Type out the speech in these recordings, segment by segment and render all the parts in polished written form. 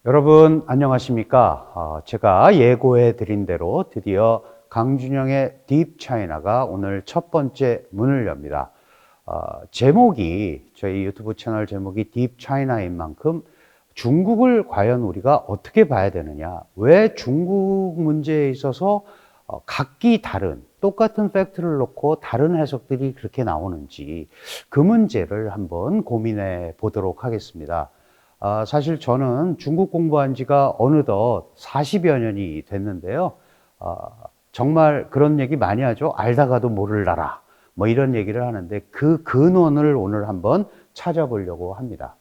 여러분 안녕하십니까? 제가 예고해 드린 대로 드디어 강준영의 딥 차이나가 오늘 첫 번째 문을 엽니다. 제목이 저희 유튜브 채널 제목이 딥 차이나인 만큼 중국을 과연 우리가 어떻게 봐야 되느냐, 왜 중국 문제에 있어서 각기 다른 똑같은 팩트를 놓고 다른 해석들이 그렇게 나오는지 그 문제를 한번 고민해 보도록 하겠습니다. 사실 저는 중국 공부한 지가 어느덧 40여 년이 됐는데요. 정말 그런 얘기 많이 하죠. 알다가도 모를 나라. 뭐 이런 얘기를 하는데 그 근원을 오늘 한번 찾아보려고 합니다.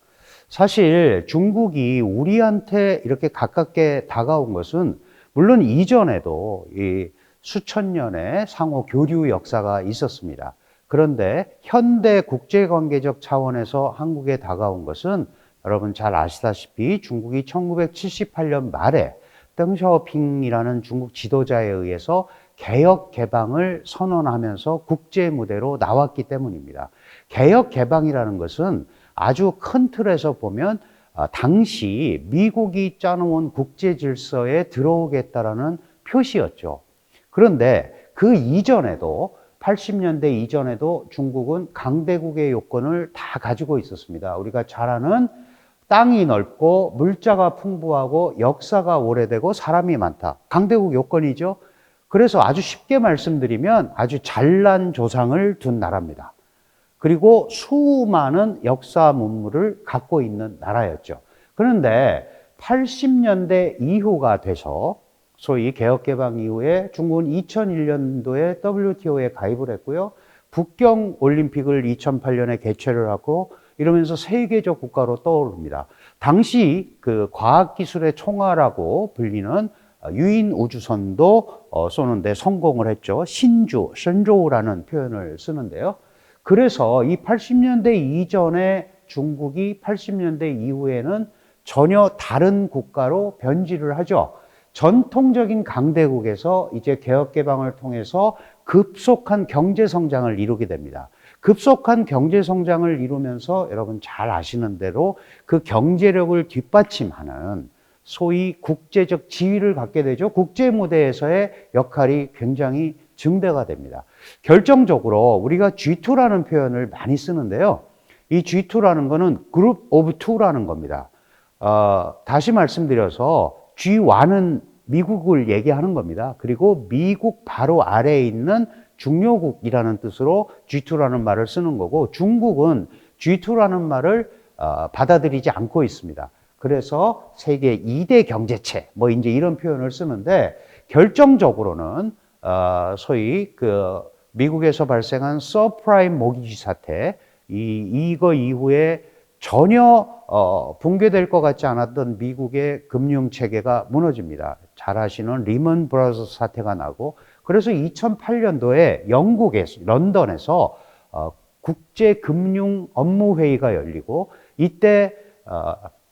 사실 중국이 우리한테 이렇게 가깝게 다가온 것은 물론 이전에도 이 수천 년의 상호 교류 역사가 있었습니다. 그런데 현대 국제관계적 차원에서 한국에 다가온 것은 여러분 잘 아시다시피 중국이 1978년 말에 덩샤오핑이라는 중국 지도자에 의해서 개혁 개방을 선언하면서 국제 무대로 나왔기 때문입니다. 개혁 개방이라는 것은 아주 큰 틀에서 보면 당시 미국이 짜놓은 국제 질서에 들어오겠다라는 표시였죠. 그런데 그 이전에도 80년대 이전에도 중국은 강대국의 요건을 다 가지고 있었습니다. 우리가 잘 아는 땅이 넓고 물자가 풍부하고 역사가 오래되고 사람이 많다. 강대국 요건이죠. 그래서 아주 쉽게 말씀드리면 아주 잘난 조상을 둔 나라입니다. 그리고 수많은 역사 문물을 갖고 있는 나라였죠. 그런데 80년대 이후가 돼서 소위 개혁개방 이후에 중국은 2001년도에 WTO에 가입을 했고요. 북경 올림픽을 2008년에 개최를 하고 이러면서 세계적 국가로 떠오릅니다. 당시 그 과학기술의 총알라고 불리는 유인 우주선도 쏘는데 성공을 했죠. 신조우라는 표현을 쓰는데요. 그래서 이 80년대 이전에 중국이 80년대 이후에는 전혀 다른 국가로 변질을 하죠. 전통적인 강대국에서 이제 개혁개방을 통해서 급속한 경제성장을 이루게 됩니다. 급속한 경제성장을 이루면서 여러분 잘 아시는 대로 그 경제력을 뒷받침하는 소위 국제적 지위를 갖게 되죠. 국제 무대에서의 역할이 굉장히 증대가 됩니다. 결정적으로 우리가 G2라는 표현을 많이 쓰는데요. 이 G2라는 거는 Group of Two라는 겁니다. 다시 말씀드려서 G1은 미국을 얘기하는 겁니다. 그리고 미국 바로 아래에 있는 중요국이라는 뜻으로 G2라는 말을 쓰는 거고, 중국은 G2라는 말을 받아들이지 않고 있습니다. 그래서 세계 2대 경제체 뭐 이제 이런 표현을 쓰는데, 결정적으로는 소위 그 미국에서 발생한 서프라임 모기지 사태, 이거 이후에 전혀 붕괴될 것 같지 않았던 미국의 금융 체계가 무너집니다. 잘 아시는 리먼 브라더스 사태가 나고, 그래서 2008년도에 영국에서 런던에서 국제금융업무회의가 열리고, 이때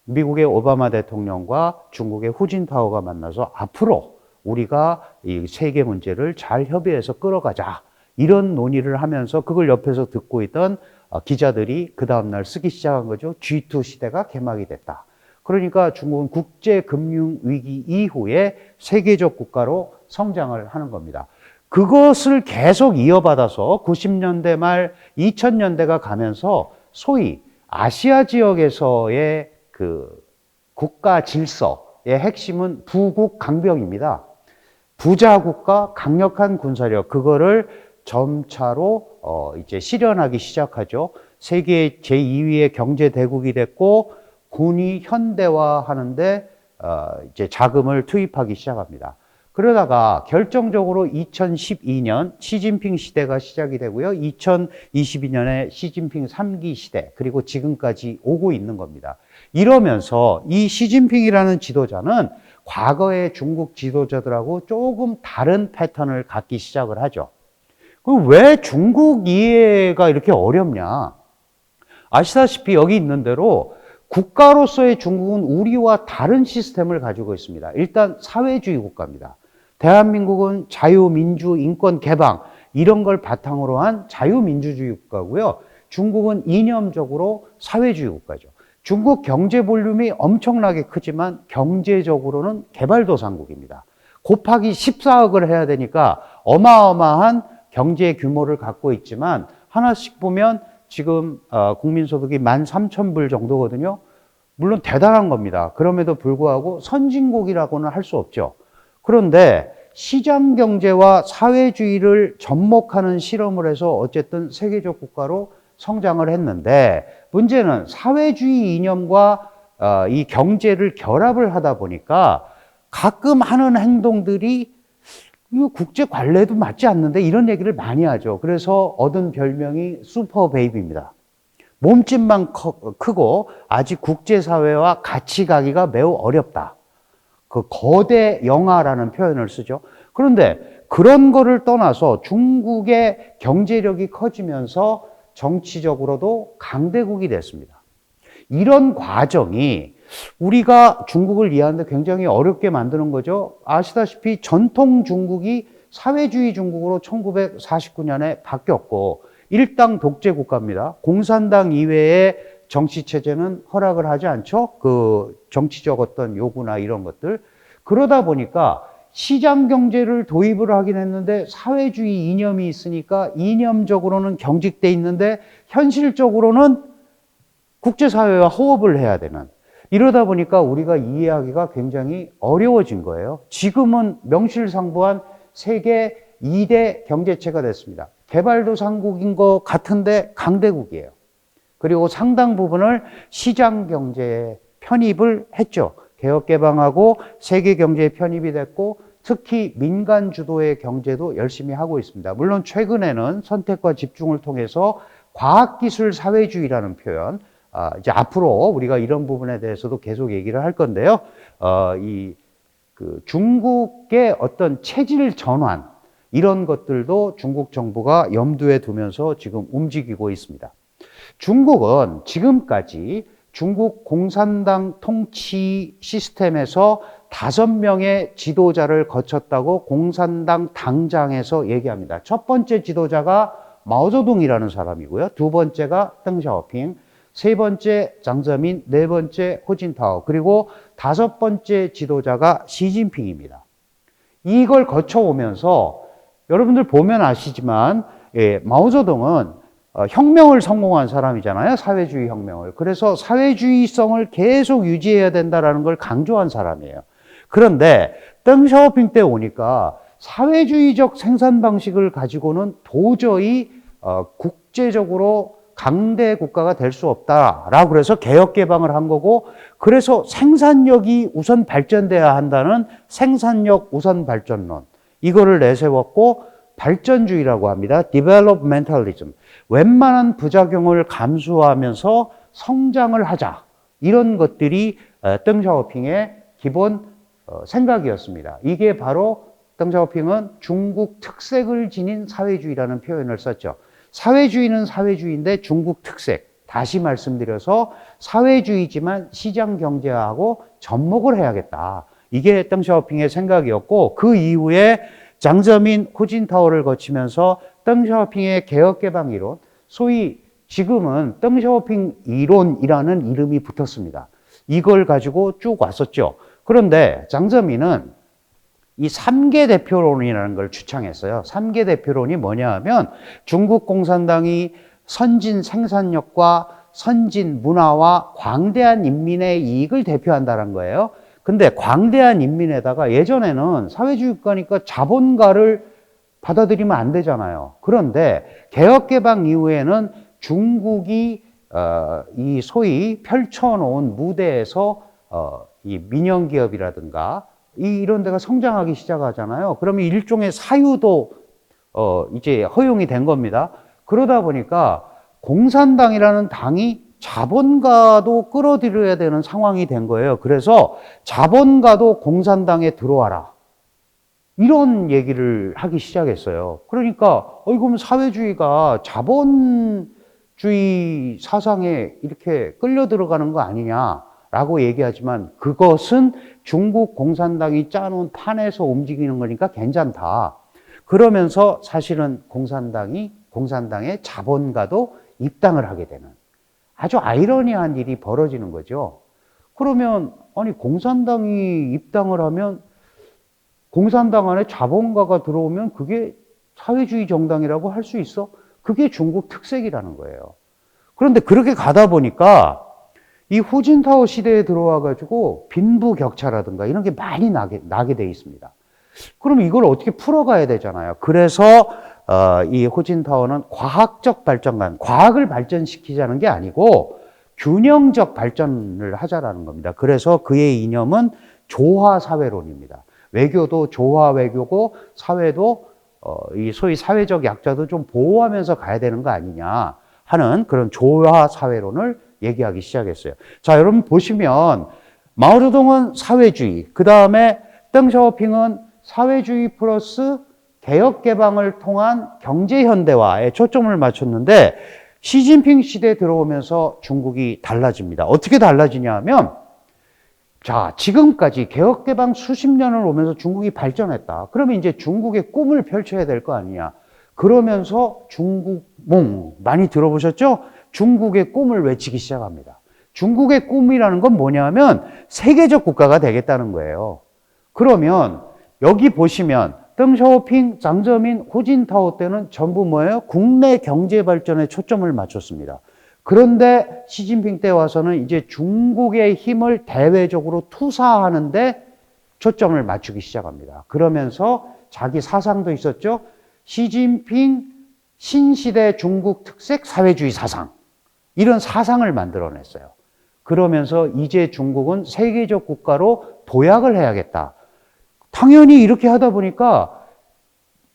미국의 오바마 대통령과 중국의 후진타오가 만나서 앞으로 우리가 이 세계 문제를 잘 협의해서 끌어가자, 이런 논의를 하면서 그걸 옆에서 듣고 있던 기자들이 그 다음날 쓰기 시작한 거죠. G2 시대가 개막이 됐다. 그러니까 중국은 국제금융위기 이후에 세계적 국가로 성장을 하는 겁니다. 그것을 계속 이어받아서 90년대 말 2000년대가 가면서 소위 아시아 지역에서의 그 국가 질서의 핵심은 부국 강병입니다. 부자 국가, 강력한 군사력, 그거를 점차로 이제 실현하기 시작하죠. 세계 제2위의 경제 대국이 됐고, 군이 현대화하는데 이제 자금을 투입하기 시작합니다. 그러다가 결정적으로 2012년 시진핑 시대가 시작이 되고요. 2022년에 시진핑 3기 시대, 그리고 지금까지 오고 있는 겁니다. 이러면서 이 시진핑이라는 지도자는 과거의 중국 지도자들하고 조금 다른 패턴을 갖기 시작을 하죠. 그럼 왜 중국 이해가 이렇게 어렵냐? 아시다시피 여기 있는 대로 국가로서의 중국은 우리와 다른 시스템을 가지고 있습니다. 일단 사회주의 국가입니다. 대한민국은 자유민주, 인권, 개방 이런 걸 바탕으로 한 자유민주주의 국가고요. 중국은 이념적으로 사회주의 국가죠. 중국 경제 볼륨이 엄청나게 크지만 경제적으로는 개발도상국입니다. 곱하기 14억을 해야 되니까 어마어마한 경제 규모를 갖고 있지만 하나씩 보면 지금 국민소득이 13,000불 정도거든요. 물론 대단한 겁니다. 그럼에도 불구하고 선진국이라고는 할 수 없죠. 그런데 시장 경제와 사회주의를 접목하는 실험을 해서 어쨌든 세계적 국가로 성장을 했는데 문제는 사회주의 이념과 이 경제를 결합을 하다 보니까 가끔 하는 행동들이 이거 국제 관례도 맞지 않는데 이런 얘기를 많이 하죠. 그래서 얻은 별명이 슈퍼 베이비입니다. 몸집만 크고 아직 국제사회와 같이 가기가 매우 어렵다. 그 거대 영아라는 표현을 쓰죠. 그런데 그런 거를 떠나서 중국의 경제력이 커지면서 정치적으로도 강대국이 됐습니다. 이런 과정이 우리가 중국을 이해하는데 굉장히 어렵게 만드는 거죠. 아시다시피 전통 중국이 사회주의 중국으로 1949년에 바뀌었고 일당 독재 국가입니다. 공산당 이외의 정치체제는 허락을 하지 않죠. 그 정치적 어떤 요구나 이런 것들. 그러다 보니까 시장 경제를 도입을 하긴 했는데 사회주의 이념이 있으니까 이념적으로는 경직돼 있는데 현실적으로는 국제사회와 호흡을 해야 되는 이러다 보니까 우리가 이해하기가 굉장히 어려워진 거예요. 지금은 명실상부한 세계 2대 경제체가 됐습니다. 개발도상국인 것 같은데 강대국이에요. 그리고 상당 부분을 시장 경제에 편입을 했죠. 개혁 개방하고 세계 경제에 편입이 됐고 특히 민간 주도의 경제도 열심히 하고 있습니다. 물론 최근에는 선택과 집중을 통해서 과학기술 사회주의라는 표현, 이제 앞으로 우리가 이런 부분에 대해서도 계속 얘기를 할 건데요. 중국의 어떤 체질 전환, 이런 것들도 중국 정부가 염두에 두면서 지금 움직이고 있습니다. 중국은 지금까지 중국 공산당 통치 시스템에서 5명의 지도자를 거쳤다고 공산당 당장에서 얘기합니다. 첫 번째 지도자가 마오쩌둥이라는 사람이고요. 두 번째가 덩샤오핑, 세 번째 장저민, 네 번째 호진타오, 그리고 다섯 번째 지도자가 시진핑입니다. 이걸 거쳐오면서 여러분들 보면 아시지만 마오쩌둥은 혁명을 성공한 사람이잖아요. 사회주의 혁명을. 그래서 사회주의성을 계속 유지해야 된다는 걸 강조한 사람이에요. 그런데 덩샤오핑 때 오니까 사회주의적 생산 방식을 가지고는 도저히 국제적으로 강대 국가가 될 수 없다라고 그래서 개혁 개방을 한 거고 그래서 생산력이 우선 발전돼야 한다는 생산력 우선 발전론 이거를 내세웠고 발전주의라고 합니다. 디벨롭멘탈리즘. 웬만한 부작용을 감수하면서 성장을 하자. 이런 것들이 덩샤오핑의 기본 생각이었습니다. 이게 바로 덩샤오핑은 중국 특색을 지닌 사회주의라는 표현을 썼죠. 사회주의는 사회주의인데 중국 특색. 다시 말씀드려서 사회주의지만 시장 경제하고 접목을 해야겠다. 이게 덩샤오핑의 생각이었고 그 이후에 장저민, 호진타오를 거치면서 덩샤오핑의 개혁개방 이론, 소위 지금은 덩샤오핑 이론이라는 이름이 붙었습니다. 이걸 가지고 쭉 왔었죠. 그런데 장저민은 이 3개 대표론이라는 걸 주창했어요. 3개 대표론이 뭐냐 하면 중국 공산당이 선진 생산력과 선진 문화와 광대한 인민의 이익을 대표한다는 거예요. 근데 광대한 인민에다가 예전에는 사회주의 국가니까 자본가를 받아들이면 안 되잖아요. 그런데 개혁개방 이후에는 중국이 이 소위 펼쳐놓은 무대에서 이 민영기업이라든가 이런 데가 성장하기 시작하잖아요. 그러면 일종의 사유도 이제 허용이 된 겁니다. 그러다 보니까 공산당이라는 당이 자본가도 끌어들여야 되는 상황이 된 거예요. 그래서 자본가도 공산당에 들어와라. 이런 얘기를 하기 시작했어요. 그러니까 그럼 사회주의가 자본주의 사상에 이렇게 끌려 들어가는 거 아니냐라고 얘기하지만 그것은 중국 공산당이 짜놓은 판에서 움직이는 거니까 괜찮다. 그러면서 사실은 공산당의 자본가도 입당을 하게 되는 아주 아이러니한 일이 벌어지는 거죠. 그러면 아니 공산당이 입당을 하면 공산당 안에 자본가가 들어오면 그게 사회주의 정당이라고 할 수 있어? 그게 중국 특색이라는 거예요. 그런데 그렇게 가다 보니까 이 후진타오 시대에 들어와 가지고 빈부격차라든가 이런 게 많이 나게 돼 있습니다. 그럼 이걸 어떻게 풀어가야 되잖아요. 그래서 이 후진타오는 과학적 발전관, 과학을 발전시키자는 게 아니고 균형적 발전을 하자라는 겁니다. 그래서 그의 이념은 조화사회론입니다. 외교도 조화외교고 사회도 이 소위 사회적 약자도 좀 보호하면서 가야 되는 거 아니냐 하는 그런 조화사회론을 얘기하기 시작했어요. 자, 여러분 보시면 마오쩌둥은 사회주의, 그 다음에 덩샤오핑은 사회주의 플러스 개혁개방을 통한 경제현대화에 초점을 맞췄는데 시진핑 시대에 들어오면서 중국이 달라집니다. 어떻게 달라지냐 하면 자, 지금까지 개혁개방 수십 년을 오면서 중국이 발전했다. 그러면 이제 중국의 꿈을 펼쳐야 될 거 아니냐. 그러면서 중국몽 많이 들어보셨죠? 중국의 꿈을 외치기 시작합니다. 중국의 꿈이라는 건 뭐냐면 세계적 국가가 되겠다는 거예요. 그러면 여기 보시면 덩샤오핑, 장저민, 후진타오 때는 전부 뭐예요? 국내 경제 발전에 초점을 맞췄습니다. 그런데 시진핑 때 와서는 이제 중국의 힘을 대외적으로 투사하는데 초점을 맞추기 시작합니다. 그러면서 자기 사상도 있었죠. 시진핑 신시대 중국 특색 사회주의 사상. 이런 사상을 만들어냈어요. 그러면서 이제 중국은 세계적 국가로 도약을 해야겠다. 당연히 이렇게 하다 보니까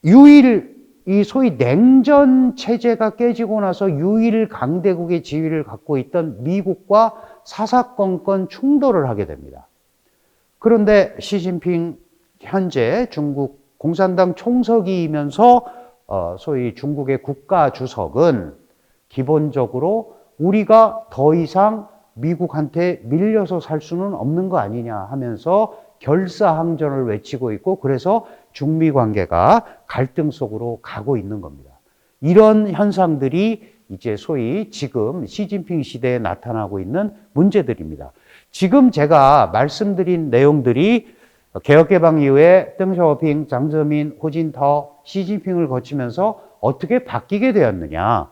이 소위 냉전 체제가 깨지고 나서 유일 강대국의 지위를 갖고 있던 미국과 사사건건 충돌을 하게 됩니다. 그런데 시진핑 현재 중국 공산당 총석이면서 소위 중국의 국가 주석은 기본적으로 우리가 더 이상 미국한테 밀려서 살 수는 없는 거 아니냐 하면서 결사항전을 외치고 있고 그래서 중미 관계가 갈등 속으로 가고 있는 겁니다. 이런 현상들이 이제 소위 지금 시진핑 시대에 나타나고 있는 문제들입니다. 지금 제가 말씀드린 내용들이 개혁개방 이후에 덩샤오핑, 장저민, 후진타오, 시진핑을 거치면서 어떻게 바뀌게 되었느냐.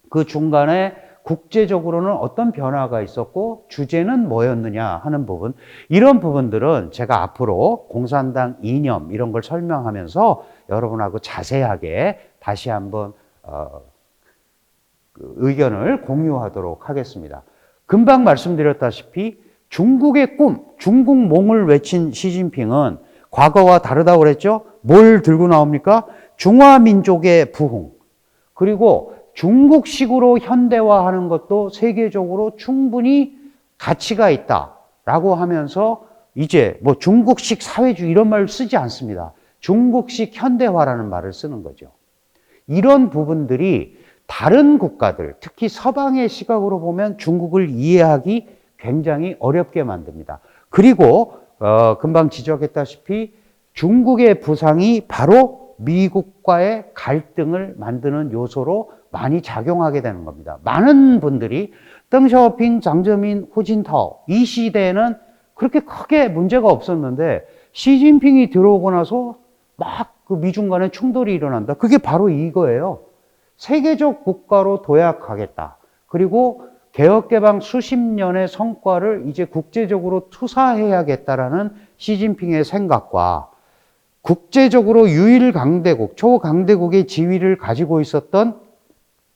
그 중간에 국제적으로는 어떤 변화가 있었고 주제는 뭐였느냐 하는 부분, 이런 부분들은 제가 앞으로 공산당 이념 이런 걸 설명하면서 여러분하고 자세하게 다시 한번 의견을 공유하도록 하겠습니다. 금방 말씀드렸다시피 중국의 꿈, 중국몽을 외친 시진핑은 과거와 다르다고 그랬죠? 뭘 들고 나옵니까? 중화민족의 부흥, 그리고 중국식으로 현대화하는 것도 세계적으로 충분히 가치가 있다라고 하면서 이제 뭐 중국식 사회주의 이런 말을 쓰지 않습니다. 중국식 현대화라는 말을 쓰는 거죠. 이런 부분들이 다른 국가들, 특히 서방의 시각으로 보면 중국을 이해하기 굉장히 어렵게 만듭니다. 그리고 금방 지적했다시피 중국의 부상이 바로 미국과의 갈등을 만드는 요소로 많이 작용하게 되는 겁니다. 많은 분들이 덩샤오핑, 장저민, 후진타오 이 시대에는 그렇게 크게 문제가 없었는데 시진핑이 들어오고 나서 막 그 미중 간의 충돌이 일어난다. 그게 바로 이거예요. 세계적 국가로 도약하겠다. 그리고 개혁개방 수십 년의 성과를 이제 국제적으로 투사해야겠다라는 시진핑의 생각과 국제적으로 유일 강대국, 초강대국의 지위를 가지고 있었던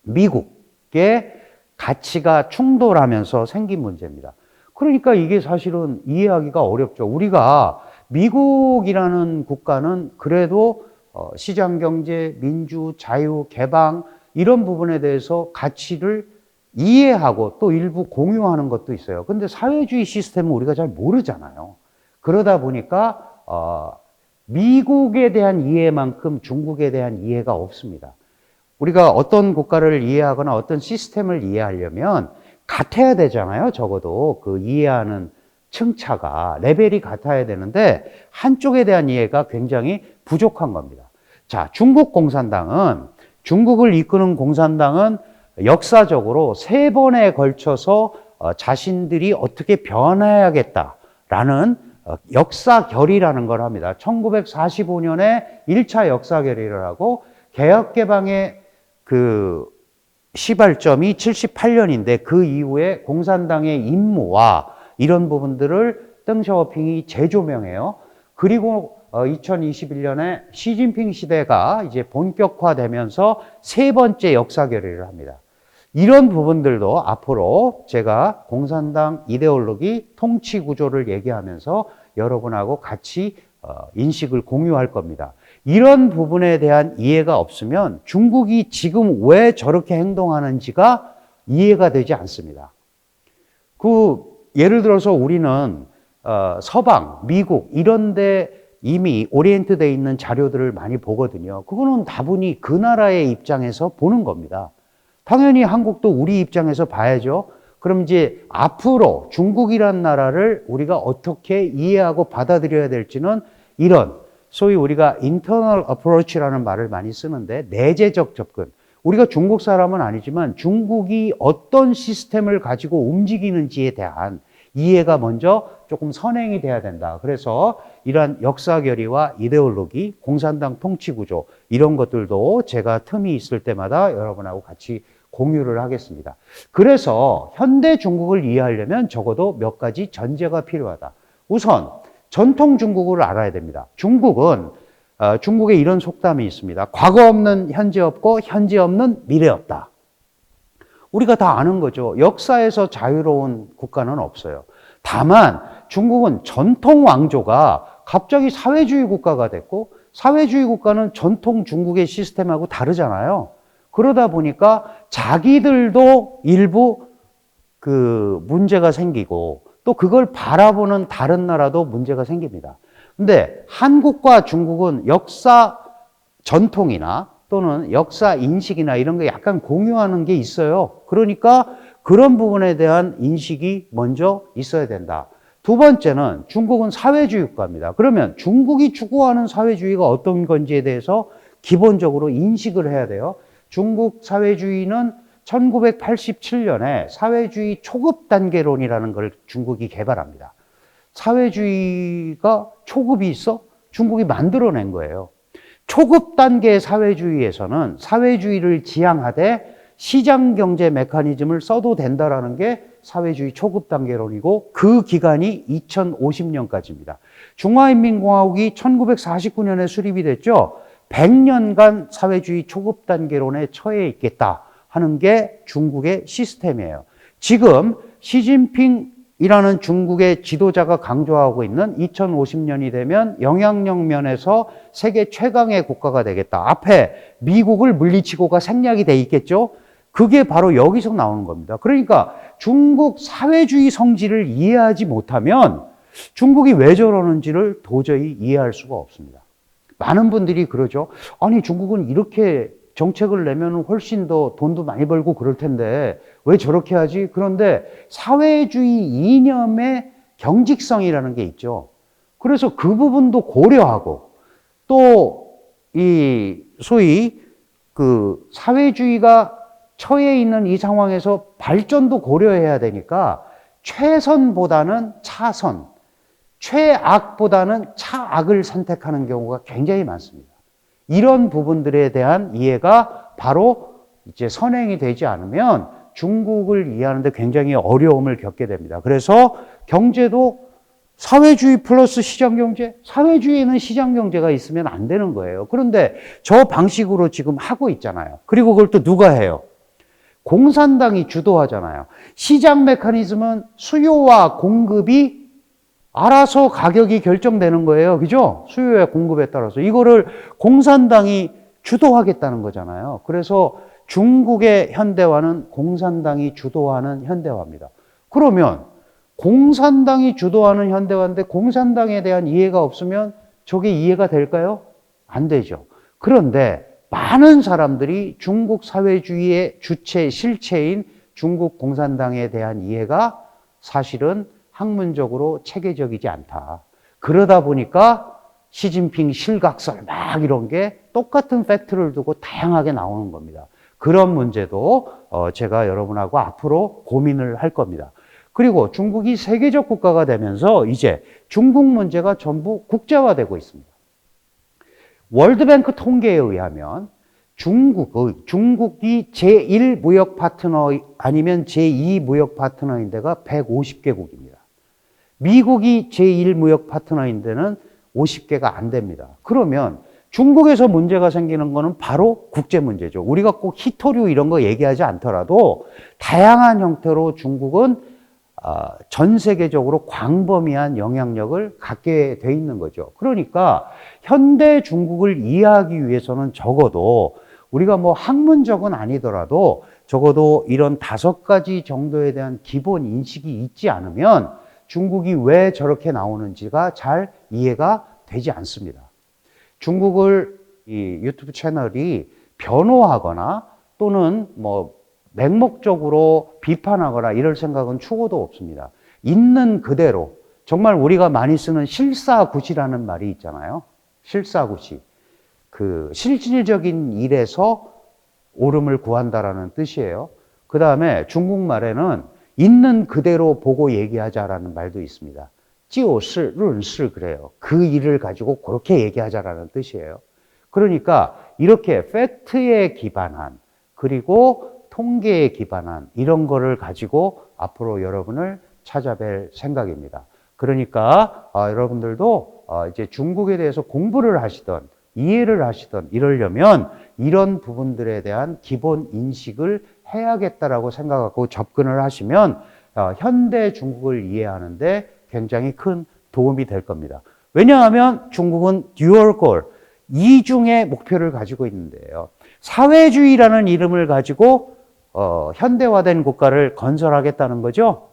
미국의 가치가 충돌하면서 생긴 문제입니다. 그러니까 이게 사실은 이해하기가 어렵죠. 우리가 미국이라는 국가는 그래도 시장경제, 민주, 자유, 개방 이런 부분에 대해서 가치를 이해하고 또 일부 공유하는 것도 있어요. 근데 사회주의 시스템은 우리가 잘 모르잖아요. 그러다 보니까 미국에 대한 이해만큼 중국에 대한 이해가 없습니다. 우리가 어떤 국가를 이해하거나 어떤 시스템을 이해하려면 같아야 되잖아요. 적어도 그 이해하는 층차가 레벨이 같아야 되는데 한쪽에 대한 이해가 굉장히 부족한 겁니다. 자, 중국 공산당은 중국을 이끄는 공산당은 역사적으로 세 번에 걸쳐서 자신들이 어떻게 변해야겠다라는 역사결의라는 걸 합니다. 1945년에 1차 역사결의를 하고 개혁개방의 그 시발점이 78년인데 그 이후에 공산당의 임무와 이런 부분들을 덩샤오핑이 재조명해요. 그리고 2021년에 시진핑 시대가 이제 본격화되면서 세 번째 역사 결의를 합니다. 이런 부분들도 앞으로 제가 공산당 이데올로기 통치 구조를 얘기하면서 여러분하고 같이 인식을 공유할 겁니다. 이런 부분에 대한 이해가 없으면 중국이 지금 왜 저렇게 행동하는지가 이해가 되지 않습니다. 예를 들어서 우리는 서방, 미국 이런 데 이미 오리엔트되어 있는 자료들을 많이 보거든요. 그거는 다분히 그 나라의 입장에서 보는 겁니다. 당연히 한국도 우리 입장에서 봐야죠. 그럼 이제 앞으로 중국이란 나라를 우리가 어떻게 이해하고 받아들여야 될지는 이런 소위 우리가 internal approach라는 말을 많이 쓰는데 내재적 접근. 우리가 중국 사람은 아니지만 중국이 어떤 시스템을 가지고 움직이는지에 대한 이해가 먼저 조금 선행이 돼야 된다. 그래서 이러한 역사결의와 이데올로기, 공산당 통치구조 이런 것들도 제가 틈이 있을 때마다 여러분하고 같이 공유를 하겠습니다. 그래서 현대 중국을 이해하려면 적어도 몇 가지 전제가 필요하다. 우선 전통 중국을 알아야 됩니다. 중국은 중국에 이런 속담이 있습니다. 과거 없는 현재 없고 현재 없는 미래 없다. 우리가 다 아는 거죠. 역사에서 자유로운 국가는 없어요. 다만 중국은 전통 왕조가 갑자기 사회주의 국가가 됐고 사회주의 국가는 전통 중국의 시스템하고 다르잖아요. 그러다 보니까 자기들도 일부 그 문제가 생기고 또 그걸 바라보는 다른 나라도 문제가 생깁니다. 근데 한국과 중국은 역사 전통이나 또는 역사 인식이나 이런 게 약간 공유하는 게 있어요. 그러니까 그런 부분에 대한 인식이 먼저 있어야 된다. 두 번째는 중국은 사회주의 국가입니다. 그러면 중국이 추구하는 사회주의가 어떤 건지에 대해서 기본적으로 인식을 해야 돼요. 중국 사회주의는 1987년에 사회주의 초급 단계론이라는 걸 중국이 개발합니다. 사회주의가 초급이 있어? 중국이 만들어낸 거예요. 초급 단계의 사회주의에서는 사회주의를 지향하되 시장 경제 메커니즘을 써도 된다라는 게 사회주의 초급 단계론이고 그 기간이 2050년까지입니다. 중화인민공화국이 1949년에 수립이 됐죠. 100년간 사회주의 초급 단계론에 처해 있겠다 하는 게 중국의 시스템이에요. 지금 시진핑이라는 중국의 지도자가 강조하고 있는 2050년이 되면 영향력 면에서 세계 최강의 국가가 되겠다. 앞에 미국을 물리치고가 생략이 돼 있겠죠. 그게 바로 여기서 나오는 겁니다. 그러니까 중국 사회주의 성질을 이해하지 못하면 중국이 왜 저러는지를 도저히 이해할 수가 없습니다. 많은 분들이 그러죠. 아니 중국은 이렇게 정책을 내면 훨씬 더 돈도 많이 벌고 그럴 텐데 왜 저렇게 하지? 그런데 사회주의 이념의 경직성이라는 게 있죠. 그래서 그 부분도 고려하고 또 이 소위 그 사회주의가 처해 있는 이 상황에서 발전도 고려해야 되니까 최선보다는 차선, 최악보다는 차악을 선택하는 경우가 굉장히 많습니다. 이런 부분들에 대한 이해가 바로 이제 선행이 되지 않으면 중국을 이해하는데 굉장히 어려움을 겪게 됩니다. 그래서 경제도 사회주의 플러스 시장경제, 사회주의에는 시장경제가 있으면 안 되는 거예요. 그런데 저 방식으로 지금 하고 있잖아요. 그리고 그걸 또 누가 해요? 공산당이 주도하잖아요. 시장 메커니즘은 수요와 공급이 알아서 가격이 결정되는 거예요. 그죠? 수요와 공급에 따라서. 이거를 공산당이 주도하겠다는 거잖아요. 그래서 중국의 현대화는 공산당이 주도하는 현대화입니다. 그러면 공산당이 주도하는 현대화인데 공산당에 대한 이해가 없으면 저게 이해가 될까요? 안 되죠. 그런데 많은 사람들이 중국 사회주의의 주체, 실체인 중국 공산당에 대한 이해가 사실은 학문적으로 체계적이지 않다. 그러다 보니까 시진핑 실각설 막 이런 게 똑같은 팩트를 두고 다양하게 나오는 겁니다. 그런 문제도 제가 여러분하고 앞으로 고민을 할 겁니다. 그리고 중국이 세계적 국가가 되면서 이제 중국 문제가 전부 국제화되고 있습니다. 월드뱅크 통계에 의하면 중국이 제1 무역 파트너 아니면 제2 무역 파트너인 데가 150개국입니다. 미국이 제1 무역 파트너인 데는 50개가 안 됩니다. 그러면 중국에서 문제가 생기는 거는 바로 국제 문제죠. 우리가 꼭 희토류 이런 거 얘기하지 않더라도 다양한 형태로 중국은 전 세계적으로 광범위한 영향력을 갖게 돼 있는 거죠. 그러니까 현대 중국을 이해하기 위해서는 적어도 우리가 뭐 학문적은 아니더라도 적어도 이런 5가지 정도에 대한 기본 인식이 있지 않으면 중국이 왜 저렇게 나오는지가 잘 이해가 되지 않습니다. 중국을 이 유튜브 채널이 변호하거나 또는 뭐 맹목적으로 비판하거나 이럴 생각은 추구도 없습니다. 있는 그대로 정말 우리가 많이 쓰는 실사구시라는 말이 있잖아요. 실사구시. 그 실질적인 일에서 옳음을 구한다라는 뜻이에요. 그 다음에 중국말에는 있는 그대로 보고 얘기하자라는 말도 있습니다. 就事论事 그래요. 그 일을 가지고 그렇게 얘기하자라는 뜻이에요. 그러니까 이렇게 팩트에 기반한 그리고 통계에 기반한 이런 거를 가지고 앞으로 여러분을 찾아뵐 생각입니다. 그러니까 여러분들도 이제 중국에 대해서 공부를 하시던 이해를 하시던 이러려면 이런 부분들에 대한 기본 인식을 해야겠다라고 생각하고 접근을 하시면 현대 중국을 이해하는데 굉장히 큰 도움이 될 겁니다. 왜냐하면 중국은 듀얼 골, 이중의 목표를 가지고 있는데요. 사회주의라는 이름을 가지고 현대화된 국가를 건설하겠다는 거죠.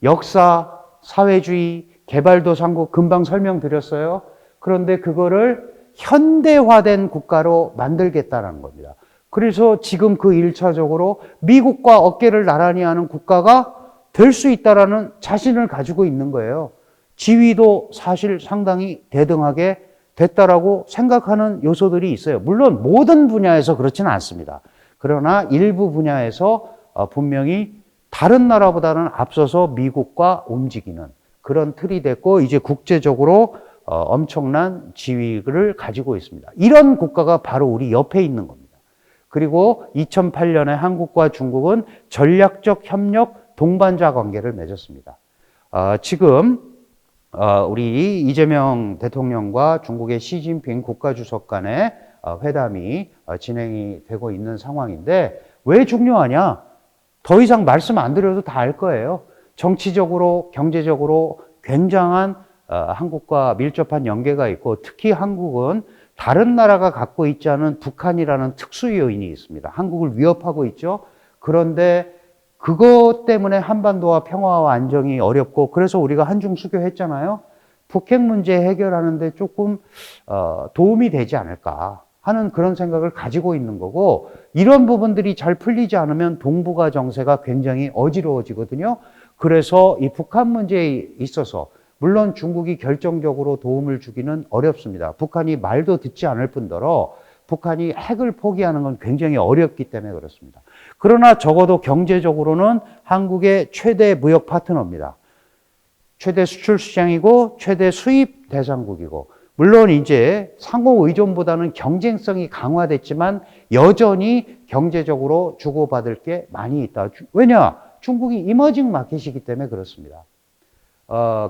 역사, 사회주의, 개발도상국 금방 설명드렸어요. 그런데 그거를 현대화된 국가로 만들겠다는 겁니다. 그래서 지금 그 1차적으로 미국과 어깨를 나란히 하는 국가가 될 수 있다라는 자신을 가지고 있는 거예요. 지위도 사실 상당히 대등하게 됐다라고 생각하는 요소들이 있어요. 물론 모든 분야에서 그렇지는 않습니다. 그러나 일부 분야에서 분명히 다른 나라보다는 앞서서 미국과 움직이는 그런 틀이 됐고 이제 국제적으로 엄청난 지위를 가지고 있습니다. 이런 국가가 바로 우리 옆에 있는 겁니다. 그리고 2008년에 한국과 중국은 전략적 협력 동반자 관계를 맺었습니다. 지금 우리 이재명 대통령과 중국의 시진핑 국가주석 간의 회담이 진행이 되고 있는 상황인데 왜 중요하냐? 더 이상 말씀 안 드려도 다 알 거예요. 정치적으로, 경제적으로 굉장한 한국과 밀접한 연계가 있고 특히 한국은 다른 나라가 갖고 있지 않은 북한이라는 특수 요인이 있습니다. 한국을 위협하고 있죠. 그런데 그것 때문에 한반도와 평화와 안정이 어렵고 그래서 우리가 한중 수교했잖아요. 북핵 문제 해결하는데 조금 도움이 되지 않을까 하는 그런 생각을 가지고 있는 거고 이런 부분들이 잘 풀리지 않으면 동북아 정세가 굉장히 어지러워지거든요. 그래서 이 북한 문제에 있어서 물론 중국이 결정적으로 도움을 주기는 어렵습니다. 북한이 말도 듣지 않을 뿐더러 북한이 핵을 포기하는 건 굉장히 어렵기 때문에 그렇습니다. 그러나 적어도 경제적으로는 한국의 최대 무역 파트너입니다. 최대 수출 시장이고 최대 수입 대상국이고 물론 이제 상호 의존보다는 경쟁성이 강화됐지만 여전히 경제적으로 주고받을 게 많이 있다. 왜냐? 중국이 이머징 마켓이기 때문에 그렇습니다.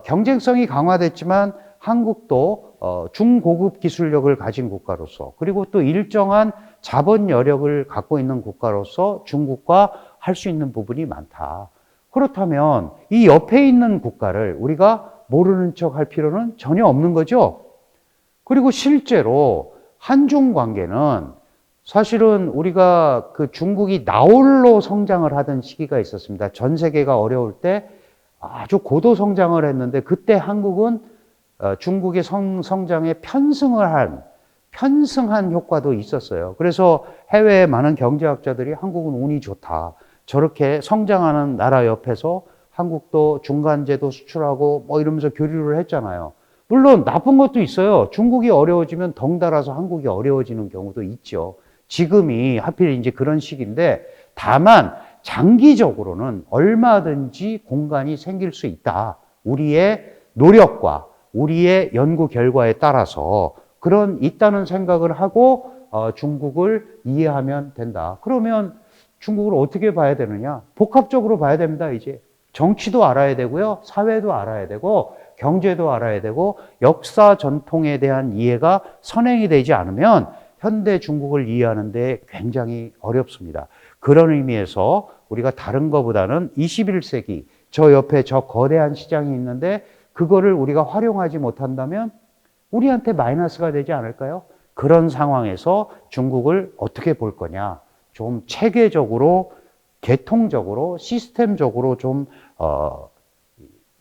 경쟁성이 강화됐지만 한국도 중고급 기술력을 가진 국가로서 그리고 또 일정한 자본 여력을 갖고 있는 국가로서 중국과 할 수 있는 부분이 많다. 그렇다면 이 옆에 있는 국가를 우리가 모르는 척 할 필요는 전혀 없는 거죠. 그리고 실제로 한중 관계는 사실은 우리가 그 중국이 나홀로 성장을 하던 시기가 있었습니다. 전 세계가 어려울 때 아주 고도 성장을 했는데 그때 한국은 중국의 성장에 편승한 효과도 있었어요. 그래서 해외의 많은 경제학자들이 한국은 운이 좋다. 저렇게 성장하는 나라 옆에서 한국도 중간재도 수출하고 뭐 이러면서 교류를 했잖아요. 물론 나쁜 것도 있어요. 중국이 어려워지면 덩달아서 한국이 어려워지는 경우도 있죠. 지금이 하필 이제 그런 시기인데, 다만 장기적으로는 얼마든지 공간이 생길 수 있다. 우리의 노력과 우리의 연구 결과에 따라서 있다는 생각을 하고 중국을 이해하면 된다. 그러면 중국을 어떻게 봐야 되느냐? 복합적으로 봐야 됩니다, 이제. 정치도 알아야 되고요, 사회도 알아야 되고, 경제도 알아야 되고, 역사 전통에 대한 이해가 선행이 되지 않으면 현대 중국을 이해하는 데 굉장히 어렵습니다. 그런 의미에서 우리가 다른 것보다는 21세기, 저 옆에 저 거대한 시장이 있는데 그거를 우리가 활용하지 못한다면 우리한테 마이너스가 되지 않을까요? 그런 상황에서 중국을 어떻게 볼 거냐? 좀 체계적으로, 계통적으로, 시스템적으로 좀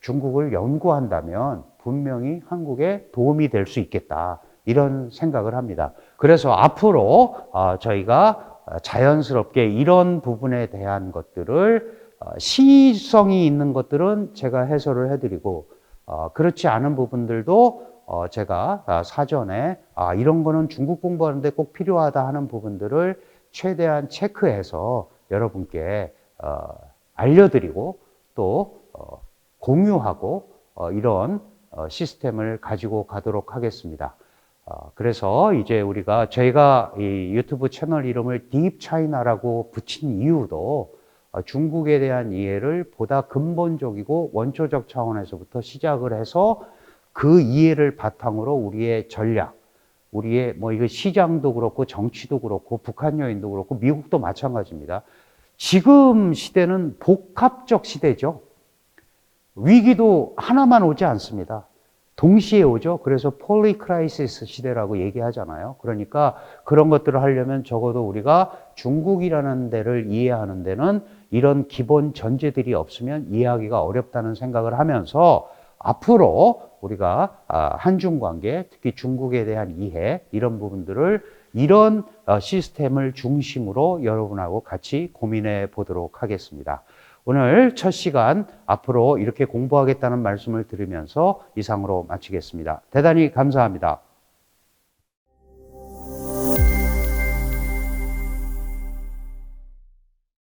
중국을 연구한다면 분명히 한국에 도움이 될 수 있겠다. 이런 생각을 합니다. 그래서 앞으로 저희가 자연스럽게 이런 부분에 대한 것들을 시의성이 있는 것들은 제가 해설을 해드리고, 그렇지 않은 부분들도 제가 사전에 이런 거는 중국 공부하는데 꼭 필요하다 하는 부분들을 최대한 체크해서 여러분께 알려드리고 또 공유하고 이런 시스템을 가지고 가도록 하겠습니다. 그래서 이제 저희가 이 유튜브 채널 이름을 딥 차이나라고 붙인 이유도 중국에 대한 이해를 보다 근본적이고 원초적 차원에서부터 시작을 해서 그 이해를 바탕으로 우리의 전략, 우리의 이거 시장도 그렇고 정치도 그렇고 북한 요인도 그렇고 미국도 마찬가지입니다. 지금 시대는 복합적 시대죠. 위기도 하나만 오지 않습니다. 동시에 오죠. 그래서 폴리크라이시스 시대라고 얘기하잖아요. 그러니까 그런 것들을 하려면 적어도 우리가 중국이라는 데를 이해하는 데는 이런 기본 전제들이 없으면 이해하기가 어렵다는 생각을 하면서 앞으로 우리가 한중 관계, 특히 중국에 대한 이해, 이런 부분들을 이런 시스템을 중심으로 여러분하고 같이 고민해 보도록 하겠습니다. 오늘 첫 시간 앞으로 이렇게 공부하겠다는 말씀을 드리면서 이상으로 마치겠습니다. 대단히 감사합니다.